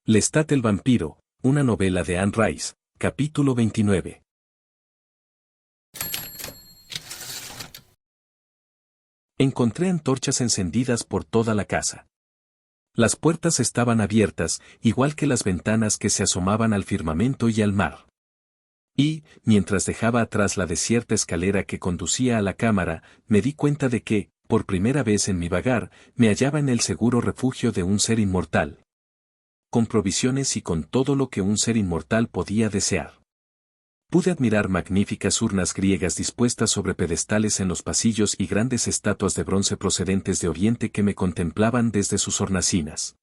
Lestat el vampiro, una novela de Anne Rice, capítulo 29. Encontré antorchas encendidas por toda la casa. Las puertas estaban abiertas, igual que las ventanas que se asomaban al firmamento y al mar. Y, mientras dejaba atrás la desierta escalera que conducía a la cámara, me di cuenta de que, por primera vez en mi vagar, me hallaba en el seguro refugio de un ser inmortal. Con provisiones y con todo lo que un ser inmortal podía desear. Pude admirar magníficas urnas griegas dispuestas sobre pedestales en los pasillos y grandes estatuas de bronce procedentes de Oriente que me contemplaban desde sus hornacinas.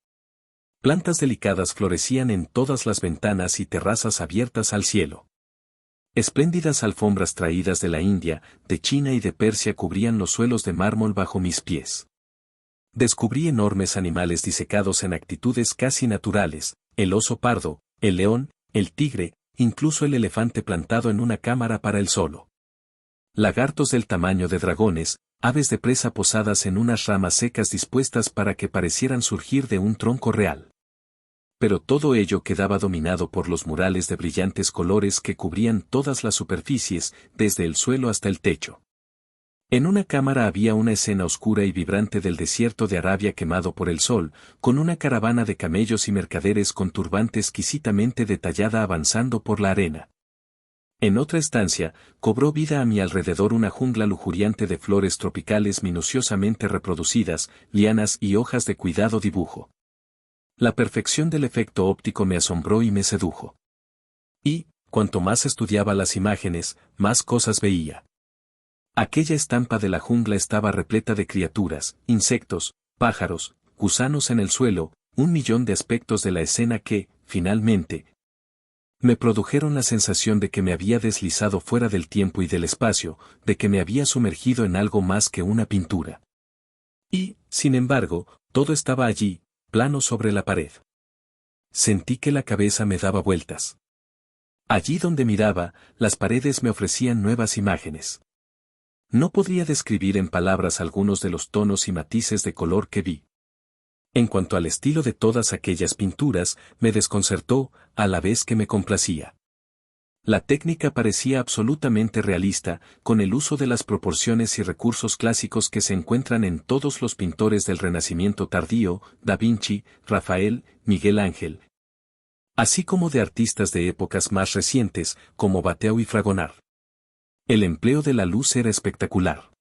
Plantas delicadas florecían en todas las ventanas y terrazas abiertas al cielo. Espléndidas alfombras traídas de la India, de China y de Persia cubrían los suelos de mármol bajo mis pies. Descubrí enormes animales disecados en actitudes casi naturales, el oso pardo, el león, el tigre, incluso el elefante plantado en una cámara para él solo. Lagartos del tamaño de dragones, aves de presa posadas en unas ramas secas dispuestas para que parecieran surgir de un tronco real. Pero todo ello quedaba dominado por los murales de brillantes colores que cubrían todas las superficies, desde el suelo hasta el techo. En una cámara había una escena oscura y vibrante del desierto de Arabia quemado por el sol, con una caravana de camellos y mercaderes con turbante exquisitamente detallada avanzando por la arena. En otra estancia, cobró vida a mi alrededor una jungla lujuriante de flores tropicales minuciosamente reproducidas, lianas y hojas de cuidado dibujo. La perfección del efecto óptico me asombró y me sedujo. Y, cuanto más estudiaba las imágenes, más cosas veía. Aquella estampa de la jungla estaba repleta de criaturas, insectos, pájaros, gusanos en el suelo, 1.000.000 de aspectos de la escena que, finalmente, me produjeron la sensación de que me había deslizado fuera del tiempo y del espacio, de que me había sumergido en algo más que una pintura. Y, sin embargo, todo estaba allí, plano sobre la pared. Sentí que la cabeza me daba vueltas. Allí donde miraba, las paredes me ofrecían nuevas imágenes. No podría describir en palabras algunos de los tonos y matices de color que vi. En cuanto al estilo de todas aquellas pinturas, me desconcertó, a la vez que me complacía. La técnica parecía absolutamente realista, con el uso de las proporciones y recursos clásicos que se encuentran en todos los pintores del Renacimiento tardío, Da Vinci, Rafael, Miguel Ángel, así como de artistas de épocas más recientes, como Watteau y Fragonard. El empleo de la luz era espectacular.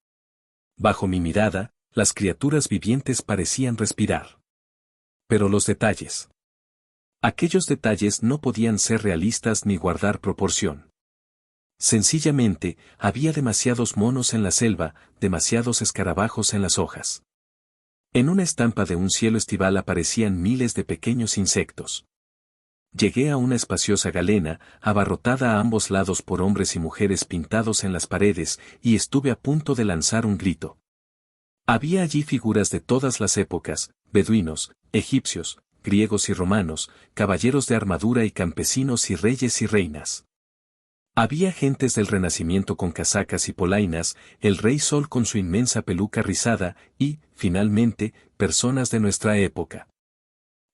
Bajo mi mirada, las criaturas vivientes parecían respirar. Pero los detalles. Aquellos detalles no podían ser realistas ni guardar proporción. Sencillamente, había demasiados monos en la selva, demasiados escarabajos en las hojas. En una estampa de un cielo estival aparecían miles de pequeños insectos. Llegué a una espaciosa galena, abarrotada a ambos lados por hombres y mujeres pintados en las paredes, y estuve a punto de lanzar un grito. Había allí figuras de todas las épocas, beduinos, egipcios, griegos y romanos, caballeros de armadura y campesinos y reyes y reinas. Había gentes del Renacimiento con casacas y polainas, el rey Sol con su inmensa peluca rizada, y, finalmente, personas de nuestra época.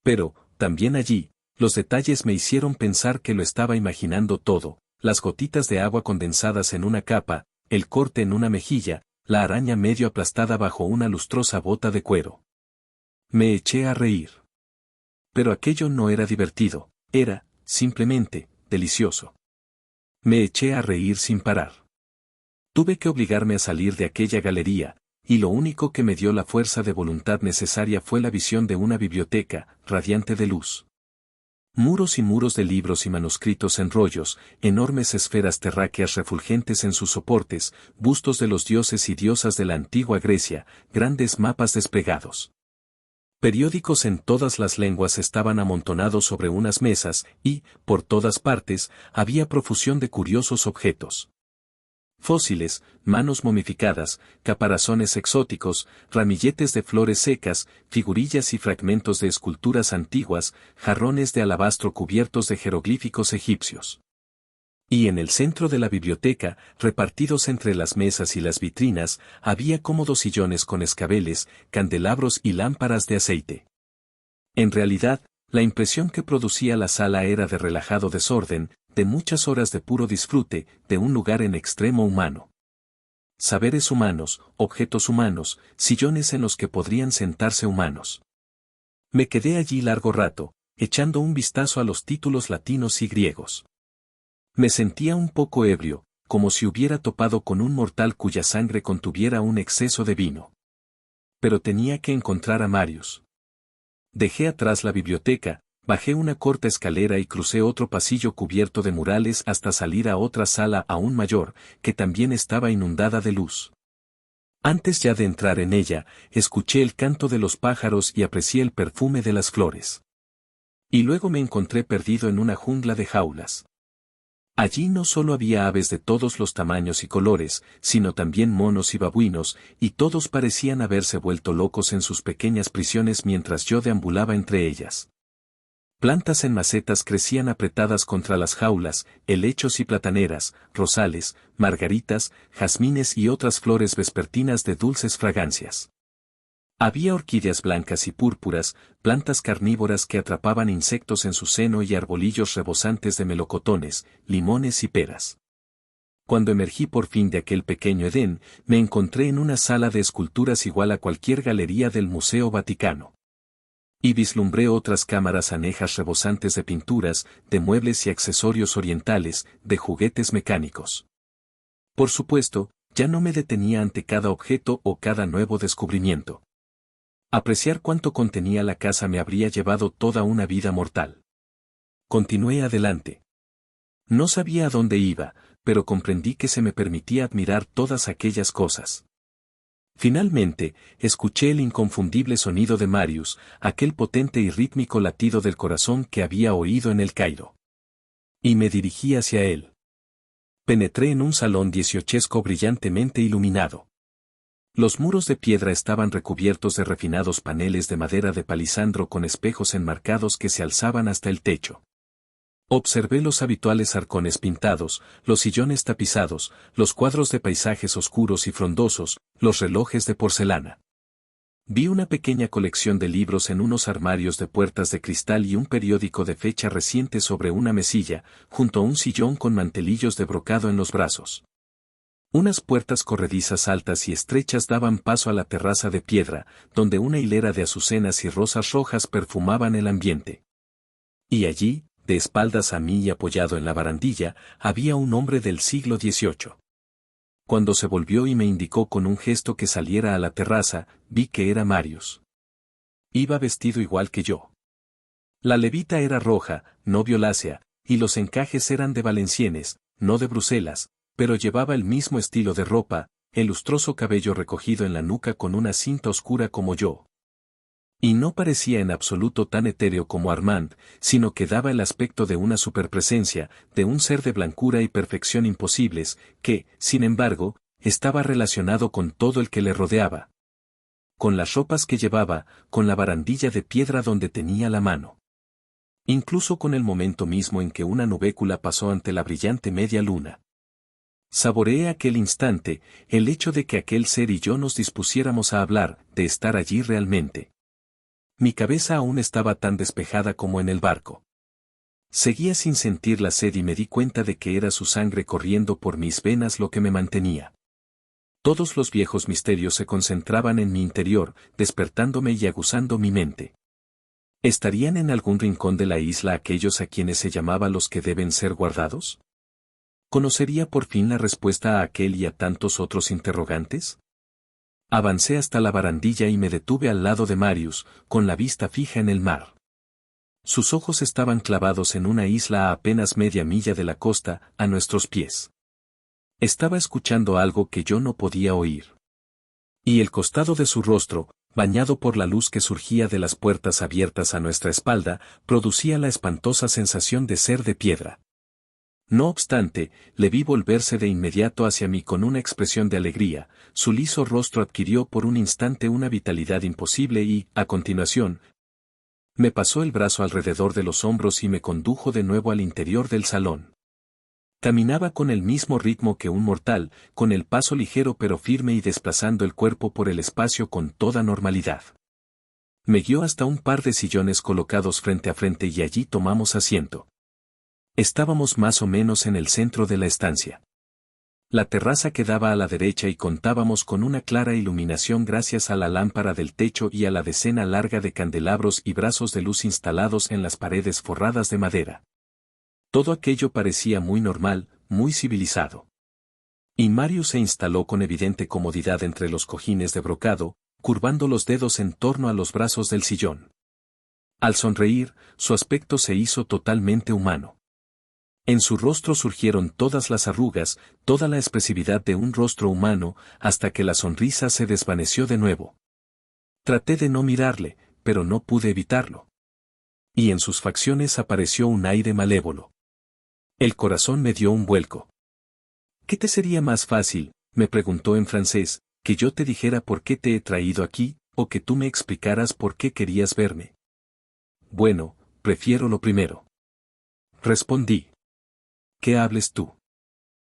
Pero, también allí, los detalles me hicieron pensar que lo estaba imaginando todo, las gotitas de agua condensadas en una capa, el corte en una mejilla, la araña medio aplastada bajo una lustrosa bota de cuero. Me eché a reír. Pero aquello no era divertido, era, simplemente, delicioso. Me eché a reír sin parar. Tuve que obligarme a salir de aquella galería, y lo único que me dio la fuerza de voluntad necesaria fue la visión de una biblioteca, radiante de luz. Muros y muros de libros y manuscritos en rollos, enormes esferas terráqueas refulgentes en sus soportes, bustos de los dioses y diosas de la antigua Grecia, grandes mapas desplegados. Periódicos en todas las lenguas estaban amontonados sobre unas mesas, y, por todas partes, había profusión de curiosos objetos. Fósiles, manos momificadas, caparazones exóticos, ramilletes de flores secas, figurillas y fragmentos de esculturas antiguas, jarrones de alabastro cubiertos de jeroglíficos egipcios. Y en el centro de la biblioteca, repartidos entre las mesas y las vitrinas, había cómodos sillones con escabeles, candelabros y lámparas de aceite. En realidad, La impresión que producía la sala era de relajado desorden, de muchas horas de puro disfrute, de un lugar en extremo humano. Saberes humanos, objetos humanos, sillones en los que podrían sentarse humanos. Me quedé allí largo rato, echando un vistazo a los títulos latinos y griegos. Me sentía un poco ebrio, como si hubiera topado con un mortal cuya sangre contuviera un exceso de vino. Pero tenía que encontrar a Marius. Dejé atrás la biblioteca, bajé una corta escalera y crucé otro pasillo cubierto de murales hasta salir a otra sala aún mayor, que también estaba inundada de luz. Antes ya de entrar en ella, escuché el canto de los pájaros y aprecié el perfume de las flores. Y luego me encontré perdido en una jungla de jaulas. Allí no solo había aves de todos los tamaños y colores, sino también monos y babuinos, y todos parecían haberse vuelto locos en sus pequeñas prisiones mientras yo deambulaba entre ellas. Plantas en macetas crecían apretadas contra las jaulas, helechos y plataneras, rosales, margaritas, jazmines y otras flores vespertinas de dulces fragancias. Había orquídeas blancas y púrpuras, plantas carnívoras que atrapaban insectos en su seno y arbolillos rebosantes de melocotones, limones y peras. Cuando emergí por fin de aquel pequeño Edén, me encontré en una sala de esculturas igual a cualquier galería del Museo Vaticano. Y vislumbré otras cámaras anejas rebosantes de pinturas, de muebles y accesorios orientales, de juguetes mecánicos. Por supuesto, ya no me detenía ante cada objeto o cada nuevo descubrimiento. Apreciar cuánto contenía la casa me habría llevado toda una vida mortal. Continué adelante. No sabía a dónde iba, pero comprendí que se me permitía admirar todas aquellas cosas. Finalmente, escuché el inconfundible sonido de Marius, aquel potente y rítmico latido del corazón que había oído en el Cairo. Y me dirigí hacia él. Penetré en un salón dieciochesco brillantemente iluminado. Los muros de piedra estaban recubiertos de refinados paneles de madera de palisandro con espejos enmarcados que se alzaban hasta el techo. Observé los habituales arcones pintados, los sillones tapizados, los cuadros de paisajes oscuros y frondosos, los relojes de porcelana. Vi una pequeña colección de libros en unos armarios de puertas de cristal y un periódico de fecha reciente sobre una mesilla, junto a un sillón con mantelillos de brocado en los brazos. Unas puertas corredizas altas y estrechas daban paso a la terraza de piedra, donde una hilera de azucenas y rosas rojas perfumaban el ambiente. Y allí, de espaldas a mí y apoyado en la barandilla, había un hombre del siglo XVIII. Cuando se volvió y me indicó con un gesto que saliera a la terraza, vi que era Marius. Iba vestido igual que yo. La levita era roja, no violácea, y los encajes eran de Valenciennes, no de Bruselas, pero llevaba el mismo estilo de ropa, el lustroso cabello recogido en la nuca con una cinta oscura como yo. Y no parecía en absoluto tan etéreo como Armand, sino que daba el aspecto de una superpresencia, de un ser de blancura y perfección imposibles, que, sin embargo, estaba relacionado con todo el que le rodeaba. Con las ropas que llevaba, con la barandilla de piedra donde tenía la mano. Incluso con el momento mismo en que una nubécula pasó ante la brillante media luna. Saboreé aquel instante, el hecho de que aquel ser y yo nos dispusiéramos a hablar, de estar allí realmente. Mi cabeza aún estaba tan despejada como en el barco. Seguía sin sentir la sed y me di cuenta de que era su sangre corriendo por mis venas lo que me mantenía. Todos los viejos misterios se concentraban en mi interior, despertándome y aguzando mi mente. ¿Estarían en algún rincón de la isla aquellos a quienes se llamaba los que deben ser guardados? ¿Conocería por fin la respuesta a aquel y a tantos otros interrogantes? Avancé hasta la barandilla y me detuve al lado de Marius, con la vista fija en el mar. Sus ojos estaban clavados en una isla a apenas media milla de la costa, a nuestros pies. Estaba escuchando algo que yo no podía oír. Y el costado de su rostro, bañado por la luz que surgía de las puertas abiertas a nuestra espalda, producía la espantosa sensación de ser de piedra. No obstante, le vi volverse de inmediato hacia mí con una expresión de alegría, su liso rostro adquirió por un instante una vitalidad imposible y, a continuación, me pasó el brazo alrededor de los hombros y me condujo de nuevo al interior del salón. Caminaba con el mismo ritmo que un mortal, con el paso ligero pero firme y desplazando el cuerpo por el espacio con toda normalidad. Me guió hasta un par de sillones colocados frente a frente y allí tomamos asiento. Estábamos más o menos en el centro de la estancia. La terraza quedaba a la derecha y contábamos con una clara iluminación gracias a la lámpara del techo y a la decena larga de candelabros y brazos de luz instalados en las paredes forradas de madera. Todo aquello parecía muy normal, muy civilizado. Y Marius se instaló con evidente comodidad entre los cojines de brocado, curvando los dedos en torno a los brazos del sillón. Al sonreír, su aspecto se hizo totalmente humano. En su rostro surgieron todas las arrugas, toda la expresividad de un rostro humano, hasta que la sonrisa se desvaneció de nuevo. Traté de no mirarle, pero no pude evitarlo. Y en sus facciones apareció un aire malévolo. El corazón me dio un vuelco. ¿Qué te sería más fácil?, me preguntó en francés, que yo te dijera por qué te he traído aquí, o que tú me explicaras por qué querías verme. Bueno, prefiero lo primero. Respondí. ¿Qué hables tú?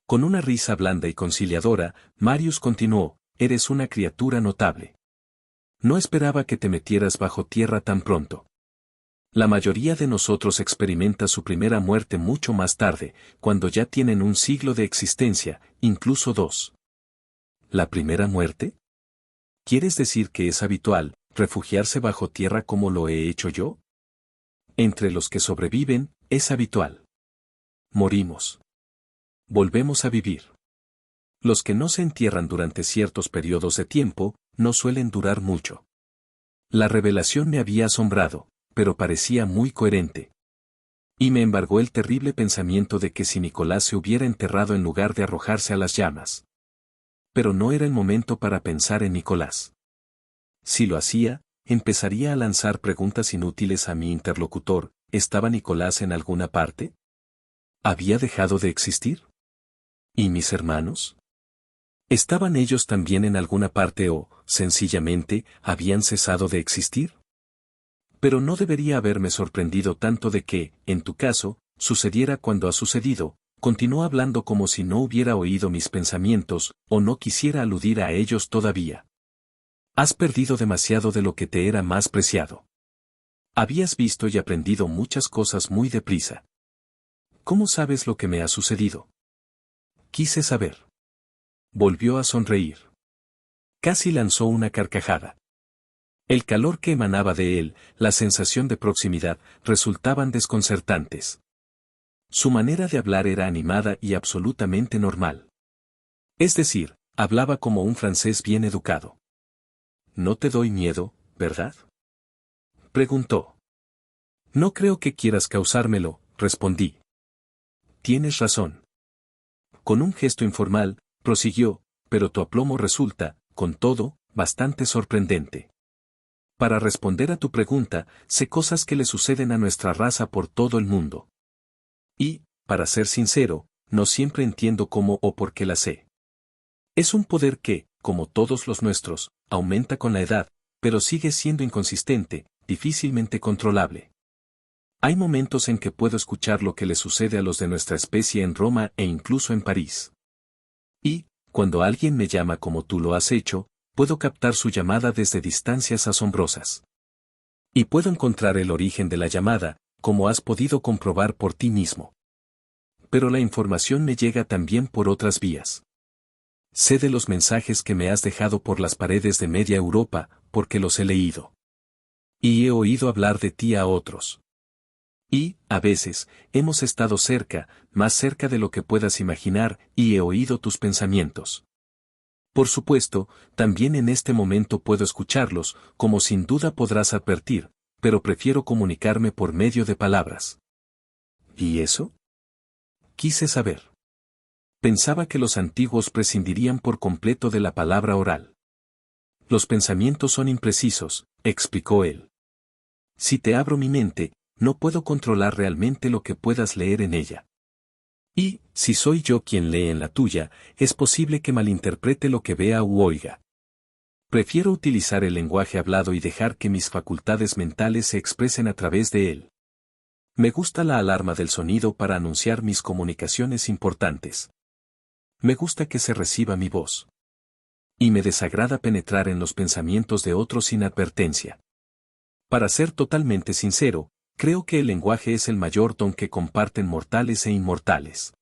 Con una risa blanda y conciliadora, Marius continuó, eres una criatura notable. No esperaba que te metieras bajo tierra tan pronto. La mayoría de nosotros experimenta su primera muerte mucho más tarde, cuando ya tienen un siglo de existencia, incluso dos. ¿La primera muerte? ¿Quieres decir que es habitual, refugiarse bajo tierra como lo he hecho yo? Entre los que sobreviven, es habitual. Morimos. Volvemos a vivir. Los que no se entierran durante ciertos periodos de tiempo, no suelen durar mucho. La revelación me había asombrado, pero parecía muy coherente. Y me embargó el terrible pensamiento de que si Nicolás se hubiera enterrado en lugar de arrojarse a las llamas. Pero no era el momento para pensar en Nicolás. Si lo hacía, empezaría a lanzar preguntas inútiles a mi interlocutor, ¿estaba Nicolás en alguna parte? ¿Había dejado de existir? ¿Y mis hermanos? ¿Estaban ellos también en alguna parte o, sencillamente, habían cesado de existir? Pero no debería haberme sorprendido tanto de que, en tu caso, sucediera cuando ha sucedido, continuó hablando como si no hubiera oído mis pensamientos, o no quisiera aludir a ellos todavía. Has perdido demasiado de lo que te era más preciado. Habías visto y aprendido muchas cosas muy deprisa. ¿Cómo sabes lo que me ha sucedido? Quise saber. Volvió a sonreír. Casi lanzó una carcajada. El calor que emanaba de él, la sensación de proximidad, resultaban desconcertantes. Su manera de hablar era animada y absolutamente normal. Es decir, hablaba como un francés bien educado. ¿No te doy miedo, verdad?, preguntó. No creo que quieras causármelo, respondí. Tienes razón. Con un gesto informal, prosiguió, pero tu aplomo resulta, con todo, bastante sorprendente. Para responder a tu pregunta, sé cosas que le suceden a nuestra raza por todo el mundo. Y, para ser sincero, no siempre entiendo cómo o por qué las sé. Es un poder que, como todos los nuestros, aumenta con la edad, pero sigue siendo inconsistente, difícilmente controlable. Hay momentos en que puedo escuchar lo que le sucede a los de nuestra especie en Roma e incluso en París. Y, cuando alguien me llama como tú lo has hecho, puedo captar su llamada desde distancias asombrosas. Y puedo encontrar el origen de la llamada, como has podido comprobar por ti mismo. Pero la información me llega también por otras vías. Sé de los mensajes que me has dejado por las paredes de media Europa, porque los he leído. Y he oído hablar de ti a otros. Y, a veces, hemos estado cerca, más cerca de lo que puedas imaginar, y he oído tus pensamientos. Por supuesto, también en este momento puedo escucharlos, como sin duda podrás advertir, pero prefiero comunicarme por medio de palabras. ¿Y eso? Quise saber. Pensaba que los antiguos prescindirían por completo de la palabra oral. Los pensamientos son imprecisos, explicó él. Si te abro mi mente, no puedo controlar realmente lo que puedas leer en ella. Y, si soy yo quien lee en la tuya, es posible que malinterprete lo que vea u oiga. Prefiero utilizar el lenguaje hablado y dejar que mis facultades mentales se expresen a través de él. Me gusta la alarma del sonido para anunciar mis comunicaciones importantes. Me gusta que se reciba mi voz. Y me desagrada penetrar en los pensamientos de otros sin advertencia. Para ser totalmente sincero, creo que el lenguaje es el mayor don que comparten mortales e inmortales.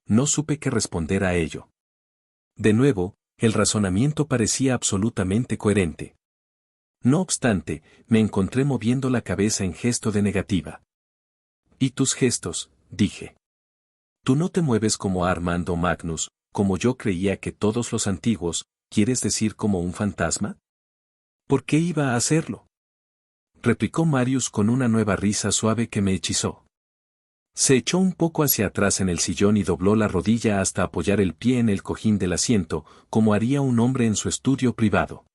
No supe qué responder a ello. De nuevo, el razonamiento parecía absolutamente coherente. No obstante, me encontré moviendo la cabeza en gesto de negativa. ¿Y tus gestos?, dije. Tú no te mueves como Armando Magnus, como yo creía que todos los antiguos, ¿quieres decir como un fantasma? ¿Por qué iba a hacerlo?, replicó Marius con una nueva risa suave que me hechizó. Se echó un poco hacia atrás en el sillón y dobló la rodilla hasta apoyar el pie en el cojín del asiento, como haría un hombre en su estudio privado.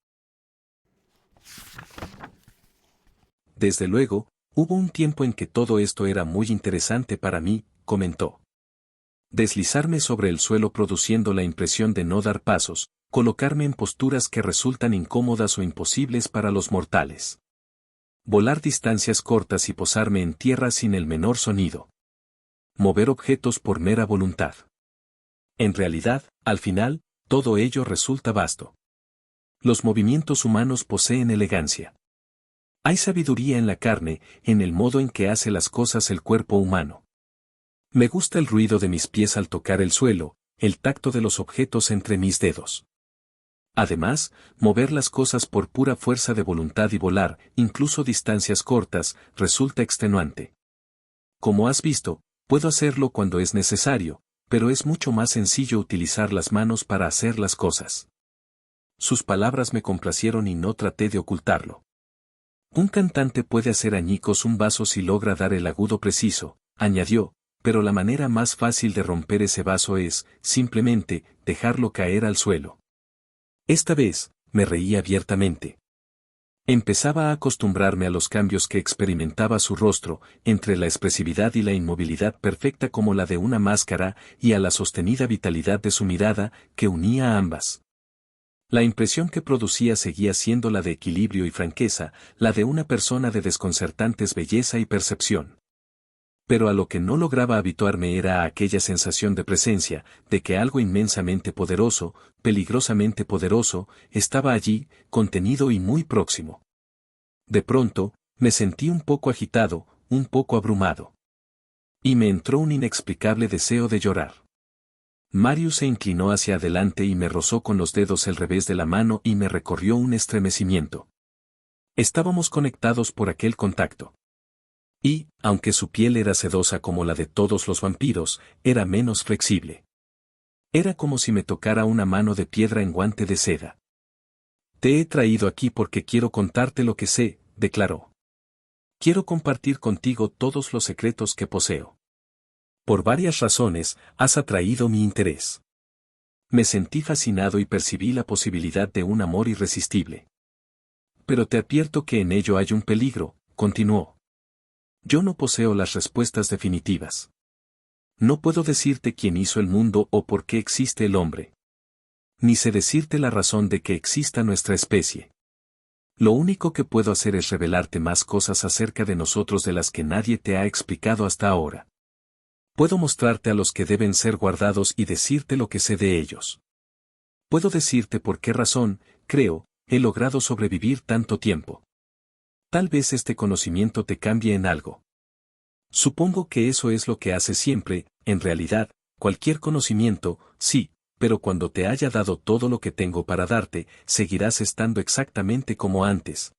Desde luego, hubo un tiempo en que todo esto era muy interesante para mí, comentó. Deslizarme sobre el suelo produciendo la impresión de no dar pasos, colocarme en posturas que resultan incómodas o imposibles para los mortales. Volar distancias cortas y posarme en tierra sin el menor sonido. Mover objetos por mera voluntad. En realidad, al final, todo ello resulta vasto. Los movimientos humanos poseen elegancia. Hay sabiduría en la carne, en el modo en que hace las cosas el cuerpo humano. Me gusta el ruido de mis pies al tocar el suelo, el tacto de los objetos entre mis dedos. Además, mover las cosas por pura fuerza de voluntad y volar, incluso distancias cortas, resulta extenuante. Como has visto, puedo hacerlo cuando es necesario, pero es mucho más sencillo utilizar las manos para hacer las cosas. Sus palabras me complacieron y no traté de ocultarlo. Un cantante puede hacer añicos un vaso si logra dar el agudo preciso, añadió, pero la manera más fácil de romper ese vaso es, simplemente, dejarlo caer al suelo. Esta vez, me reí abiertamente. Empezaba a acostumbrarme a los cambios que experimentaba su rostro, entre la expresividad y la inmovilidad perfecta como la de una máscara, y a la sostenida vitalidad de su mirada, que unía a ambas. La impresión que producía seguía siendo la de equilibrio y franqueza, la de una persona de desconcertantes belleza y percepción. Pero a lo que no lograba habituarme era a aquella sensación de presencia, de que algo inmensamente poderoso, peligrosamente poderoso, estaba allí, contenido y muy próximo. De pronto, me sentí un poco agitado, un poco abrumado. Y me entró un inexplicable deseo de llorar. Marius se inclinó hacia adelante y me rozó con los dedos el revés de la mano y me recorrió un estremecimiento. Estábamos conectados por aquel contacto. Y, aunque su piel era sedosa como la de todos los vampiros, era menos flexible. Era como si me tocara una mano de piedra en guante de seda. Te he traído aquí porque quiero contarte lo que sé, declaró. Quiero compartir contigo todos los secretos que poseo. Por varias razones, has atraído mi interés. Me sentí fascinado y percibí la posibilidad de un amor irresistible. Pero te advierto que en ello hay un peligro, continuó. Yo no poseo las respuestas definitivas. No puedo decirte quién hizo el mundo o por qué existe el hombre. Ni sé decirte la razón de que exista nuestra especie. Lo único que puedo hacer es revelarte más cosas acerca de nosotros de las que nadie te ha explicado hasta ahora. Puedo mostrarte a los que deben ser guardados y decirte lo que sé de ellos. Puedo decirte por qué razón, creo, he logrado sobrevivir tanto tiempo. Tal vez este conocimiento te cambie en algo. Supongo que eso es lo que hace siempre, en realidad, cualquier conocimiento, sí, pero cuando te haya dado todo lo que tengo para darte, seguirás estando exactamente como antes.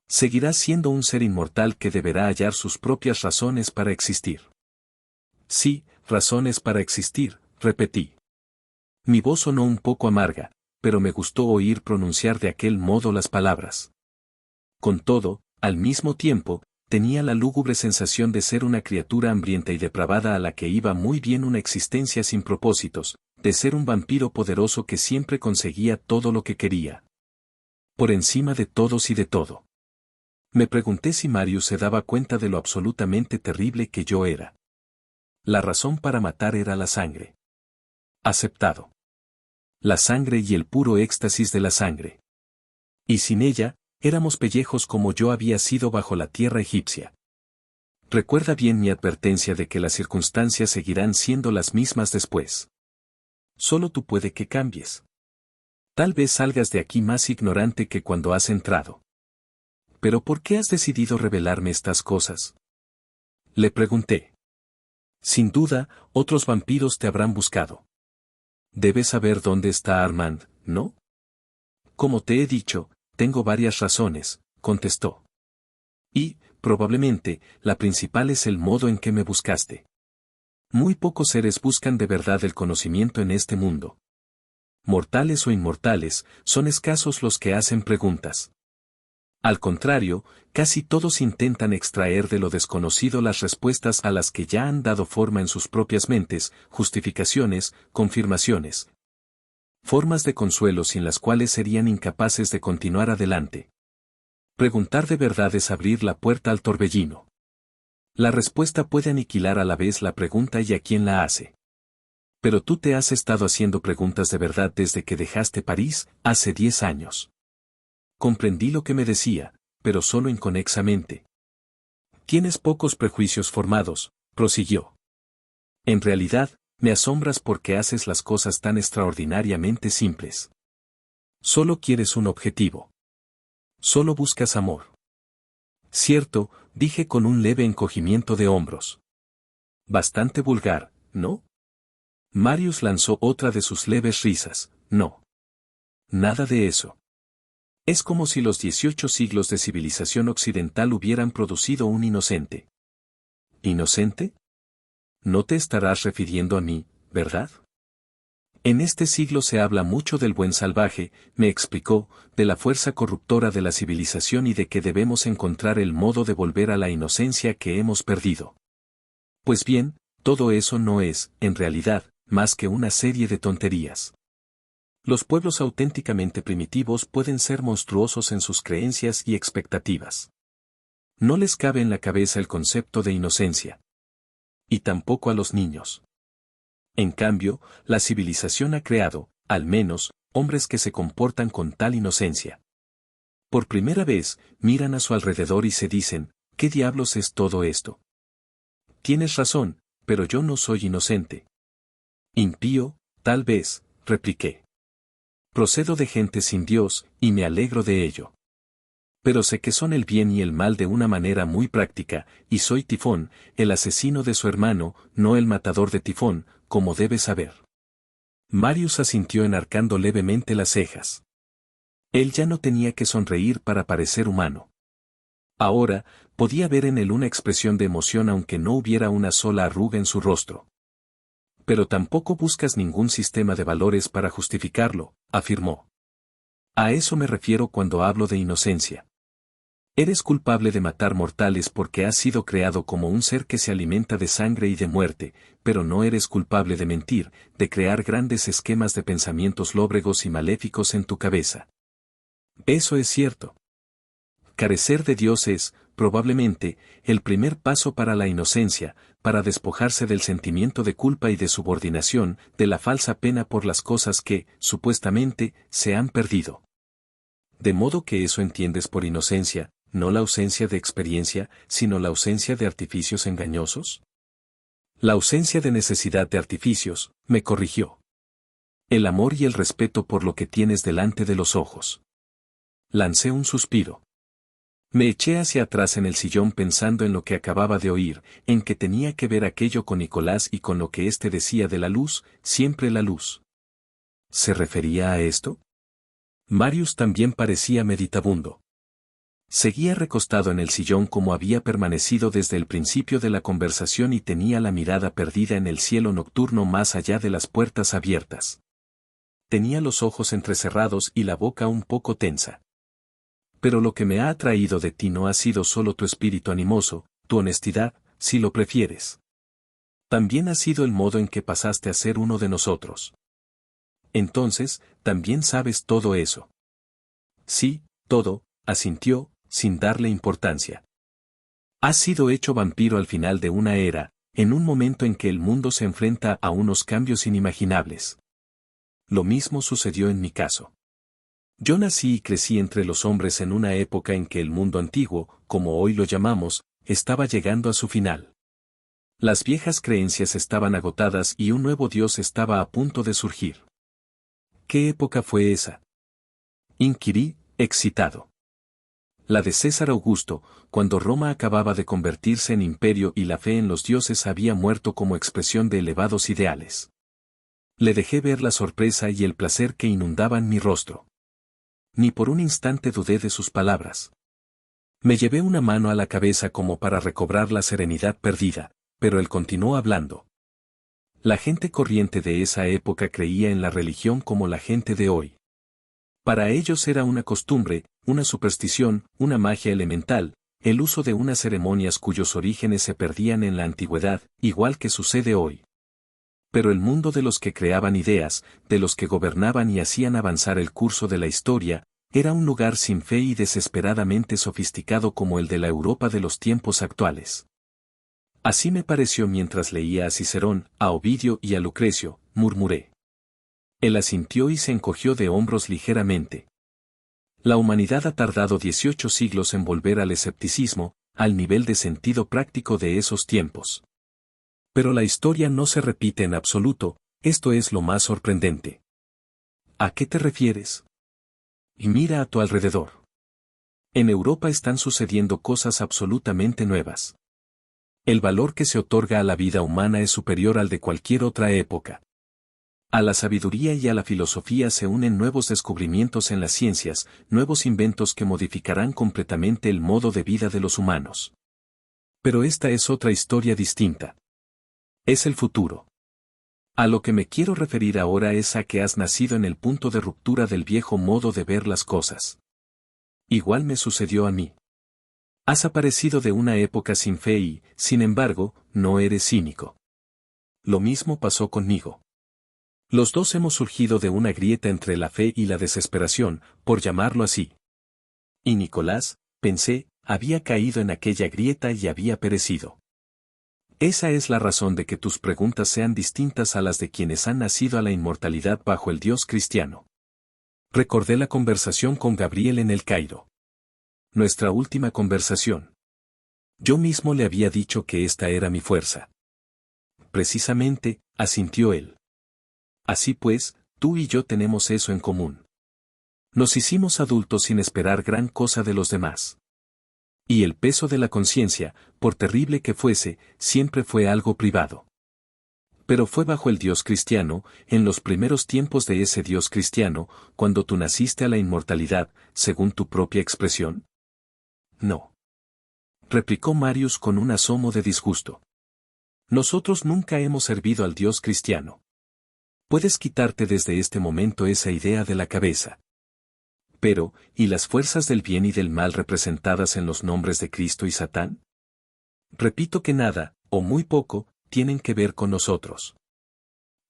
Seguirás siendo un ser inmortal que deberá hallar sus propias razones para existir. Sí, razones para existir, repetí. Mi voz sonó un poco amarga, pero me gustó oír pronunciar de aquel modo las palabras. Con todo, al mismo tiempo, tenía la lúgubre sensación de ser una criatura hambrienta y depravada a la que iba muy bien una existencia sin propósitos, de ser un vampiro poderoso que siempre conseguía todo lo que quería. Por encima de todos y de todo. Me pregunté si Marius se daba cuenta de lo absolutamente terrible que yo era. La razón para matar era la sangre. Aceptado. La sangre y el puro éxtasis de la sangre. Y sin ella, éramos pellejos como yo había sido bajo la tierra egipcia. Recuerda bien mi advertencia de que las circunstancias seguirán siendo las mismas después. Solo tú puede que cambies. Tal vez salgas de aquí más ignorante que cuando has entrado. ¿Pero por qué has decidido revelarme estas cosas? Le pregunté. Sin duda, otros vampiros te habrán buscado. Debes saber dónde está Armand, ¿no? Como te he dicho, tengo varias razones, contestó. Y, probablemente, la principal es el modo en que me buscaste. Muy pocos seres buscan de verdad el conocimiento en este mundo. Mortales o inmortales, son escasos los que hacen preguntas. Al contrario, casi todos intentan extraer de lo desconocido las respuestas a las que ya han dado forma en sus propias mentes, justificaciones, confirmaciones. Formas de consuelo sin las cuales serían incapaces de continuar adelante. Preguntar de verdad es abrir la puerta al torbellino. La respuesta puede aniquilar a la vez la pregunta y a quien la hace. Pero tú te has estado haciendo preguntas de verdad desde que dejaste París, hace 10 años. Comprendí lo que me decía, pero solo inconexamente. Tienes pocos prejuicios formados, prosiguió. En realidad, me asombras porque haces las cosas tan extraordinariamente simples. Solo quieres un objetivo. Solo buscas amor. Cierto, dije con un leve encogimiento de hombros. Bastante vulgar, ¿no? Marius lanzó otra de sus leves risas. No. Nada de eso. Es como si los 18 siglos de civilización occidental hubieran producido un inocente. ¿Inocente? No te estarás refiriendo a mí, ¿verdad? En este siglo se habla mucho del buen salvaje, me explicó, de la fuerza corruptora de la civilización y de que debemos encontrar el modo de volver a la inocencia que hemos perdido. Pues bien, todo eso no es, en realidad, más que una serie de tonterías. Los pueblos auténticamente primitivos pueden ser monstruosos en sus creencias y expectativas. No les cabe en la cabeza el concepto de inocencia. Y tampoco a los niños. En cambio, la civilización ha creado, al menos, hombres que se comportan con tal inocencia. Por primera vez, miran a su alrededor y se dicen, ¿qué diablos es todo esto? Tienes razón, pero yo no soy inocente. Impío, tal vez, repliqué. Procedo de gente sin Dios, y me alegro de ello. Pero sé que son el bien y el mal de una manera muy práctica, y soy Tifón, el asesino de su hermano, no el matador de Tifón, como debes saber. Marius asintió enarcando levemente las cejas. Él ya no tenía que sonreír para parecer humano. Ahora, podía ver en él una expresión de emoción aunque no hubiera una sola arruga en su rostro. Pero tampoco buscas ningún sistema de valores para justificarlo, afirmó. A eso me refiero cuando hablo de inocencia. Eres culpable de matar mortales porque has sido creado como un ser que se alimenta de sangre y de muerte, pero no eres culpable de mentir, de crear grandes esquemas de pensamientos lóbregos y maléficos en tu cabeza. Eso es cierto. Carecer de Dios es, probablemente, el primer paso para la inocencia, para despojarse del sentimiento de culpa y de subordinación, de la falsa pena por las cosas que, supuestamente, se han perdido. De modo que eso entiendes por inocencia, no la ausencia de experiencia, sino la ausencia de artificios engañosos. La ausencia de necesidad de artificios, me corrigió. El amor y el respeto por lo que tienes delante de los ojos. Lancé un suspiro. Me eché hacia atrás en el sillón pensando en lo que acababa de oír, en que tenía que ver aquello con Nicolás y con lo que éste decía de la luz, siempre la luz. ¿Se refería a esto? Marius también parecía meditabundo. Seguía recostado en el sillón como había permanecido desde el principio de la conversación y tenía la mirada perdida en el cielo nocturno más allá de las puertas abiertas. Tenía los ojos entrecerrados y la boca un poco tensa. Pero lo que me ha atraído de ti no ha sido solo tu espíritu animoso, tu honestidad, si lo prefieres. También ha sido el modo en que pasaste a ser uno de nosotros. Entonces, también sabes todo eso. Sí, todo, asintió, sin darle importancia. Has sido hecho vampiro al final de una era, en un momento en que el mundo se enfrenta a unos cambios inimaginables. Lo mismo sucedió en mi caso. Yo nací y crecí entre los hombres en una época en que el mundo antiguo, como hoy lo llamamos, estaba llegando a su final. Las viejas creencias estaban agotadas y un nuevo Dios estaba a punto de surgir. ¿Qué época fue esa? Inquirí, excitado. la de César Augusto, cuando Roma acababa de convertirse en imperio y la fe en los dioses había muerto como expresión de elevados ideales. Le dejé ver la sorpresa y el placer que inundaban mi rostro. Ni por un instante dudé de sus palabras. Me llevé una mano a la cabeza como para recobrar la serenidad perdida, pero él continuó hablando. La gente corriente de esa época creía en la religión como la gente de hoy. Para ellos era una costumbre, una superstición, una magia elemental, el uso de unas ceremonias cuyos orígenes se perdían en la antigüedad, igual que sucede hoy. Pero el mundo de los que creaban ideas, de los que gobernaban y hacían avanzar el curso de la historia, era un lugar sin fe y desesperadamente sofisticado como el de la Europa de los tiempos actuales. Así me pareció mientras leía a Cicerón, a Ovidio y a Lucrecio, murmuré. Él asintió y se encogió de hombros ligeramente. La humanidad ha tardado 18 siglos en volver al escepticismo, al nivel de sentido práctico de esos tiempos. Pero la historia no se repite en absoluto, esto es lo más sorprendente. ¿A qué te refieres? Y mira a tu alrededor. En Europa están sucediendo cosas absolutamente nuevas. El valor que se otorga a la vida humana es superior al de cualquier otra época. A la sabiduría y a la filosofía se unen nuevos descubrimientos en las ciencias, nuevos inventos que modificarán completamente el modo de vida de los humanos. Pero esta es otra historia distinta. Es el futuro. A lo que me quiero referir ahora es a que has nacido en el punto de ruptura del viejo modo de ver las cosas. Igual me sucedió a mí. Has aparecido de una época sin fe y, sin embargo, no eres cínico. Lo mismo pasó conmigo. Los dos hemos surgido de una grieta entre la fe y la desesperación, por llamarlo así. Y Nicolás, pensé, había caído en aquella grieta y había perecido. Esa es la razón de que tus preguntas sean distintas a las de quienes han nacido a la inmortalidad bajo el Dios cristiano. Recordé la conversación con Gabriel en el Cairo. Nuestra última conversación. Yo mismo le había dicho que esta era mi fuerza. Precisamente, asintió él. Así pues, tú y yo tenemos eso en común. Nos hicimos adultos sin esperar gran cosa de los demás. Y el peso de la conciencia, por terrible que fuese, siempre fue algo privado. Pero fue bajo el Dios cristiano, en los primeros tiempos de ese Dios cristiano, cuando tú naciste a la inmortalidad, según tu propia expresión. No. Replicó Marius con un asomo de disgusto. Nosotros nunca hemos servido al Dios cristiano. Puedes quitarte desde este momento esa idea de la cabeza. Pero, ¿y las fuerzas del bien y del mal representadas en los nombres de Cristo y Satán? Repito que nada, o muy poco, tienen que ver con nosotros.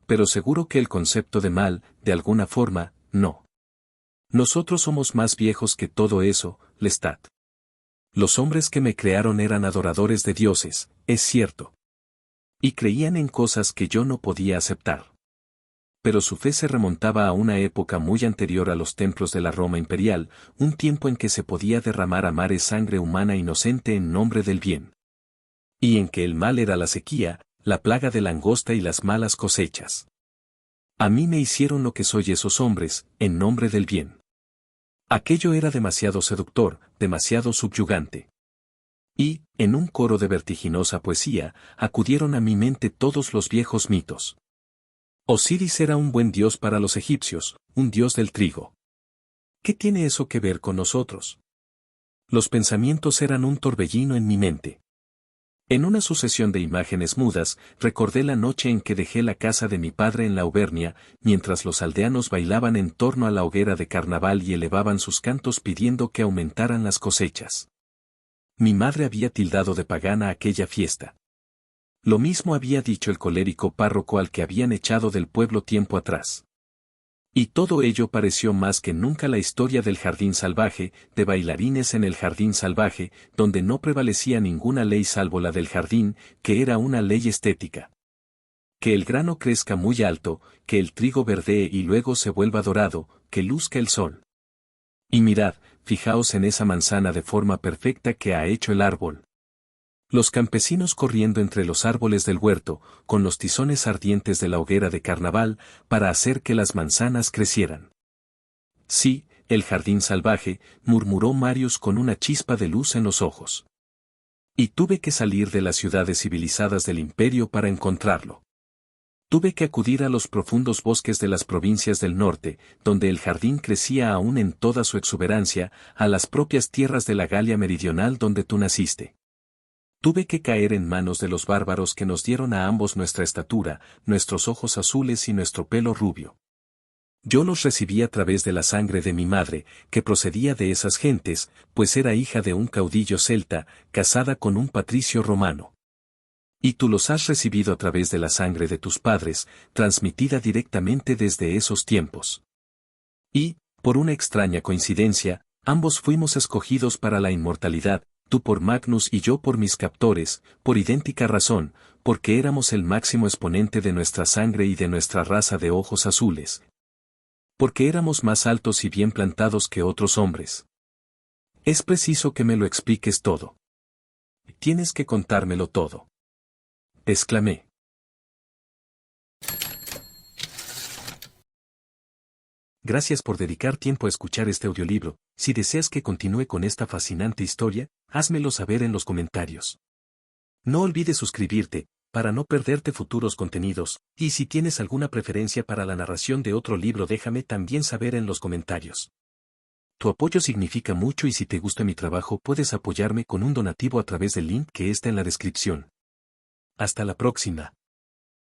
Pero seguro que el concepto de mal, de alguna forma, no. Nosotros somos más viejos que todo eso, Lestat. Los hombres que me crearon eran adoradores de dioses, es cierto. Y creían en cosas que yo no podía aceptar. Pero su fe se remontaba a una época muy anterior a los templos de la Roma imperial, un tiempo en que se podía derramar a mares sangre humana inocente en nombre del bien. Y en que el mal era la sequía, la plaga de langosta y las malas cosechas. A mí me hicieron lo que soy esos hombres, en nombre del bien. Aquello era demasiado seductor, demasiado subyugante. Y, en un coro de vertiginosa poesía, acudieron a mi mente todos los viejos mitos. Osiris era un buen dios para los egipcios, un dios del trigo. ¿Qué tiene eso que ver con nosotros? Los pensamientos eran un torbellino en mi mente. En una sucesión de imágenes mudas, recordé la noche en que dejé la casa de mi padre en la Auvernia, mientras los aldeanos bailaban en torno a la hoguera de carnaval y elevaban sus cantos pidiendo que aumentaran las cosechas. Mi madre había tildado de pagana aquella fiesta. Lo mismo había dicho el colérico párroco al que habían echado del pueblo tiempo atrás. Y todo ello pareció más que nunca la historia del jardín salvaje, de bailarines en el jardín salvaje, donde no prevalecía ninguna ley salvo la del jardín, que era una ley estética. Que el grano crezca muy alto, que el trigo verdee y luego se vuelva dorado, que luzca el sol. Y mirad, fijaos en esa manzana de forma perfecta que ha hecho el árbol. Los campesinos corriendo entre los árboles del huerto, con los tizones ardientes de la hoguera de carnaval, para hacer que las manzanas crecieran. Sí, el jardín salvaje, murmuró Marius con una chispa de luz en los ojos. Y tuve que salir de las ciudades civilizadas del imperio para encontrarlo. Tuve que acudir a los profundos bosques de las provincias del norte, donde el jardín crecía aún en toda su exuberancia, a las propias tierras de la Galia meridional donde tú naciste. Tuve que caer en manos de los bárbaros que nos dieron a ambos nuestra estatura, nuestros ojos azules y nuestro pelo rubio. Yo los recibí a través de la sangre de mi madre, que procedía de esas gentes, pues era hija de un caudillo celta, casada con un patricio romano. Y tú los has recibido a través de la sangre de tus padres, transmitida directamente desde esos tiempos. Y, por una extraña coincidencia, ambos fuimos escogidos para la inmortalidad, tú por Magnus y yo por mis captores, por idéntica razón, porque éramos el máximo exponente de nuestra sangre y de nuestra raza de ojos azules. Porque éramos más altos y bien plantados que otros hombres. Es preciso que me lo expliques todo. Tienes que contármelo todo. Exclamé. Gracias por dedicar tiempo a escuchar este audiolibro. Si deseas que continúe con esta fascinante historia, házmelo saber en los comentarios. No olvides suscribirte, para no perderte futuros contenidos, y si tienes alguna preferencia para la narración de otro libro déjame también saber en los comentarios. Tu apoyo significa mucho y si te gusta mi trabajo puedes apoyarme con un donativo a través del link que está en la descripción. Hasta la próxima.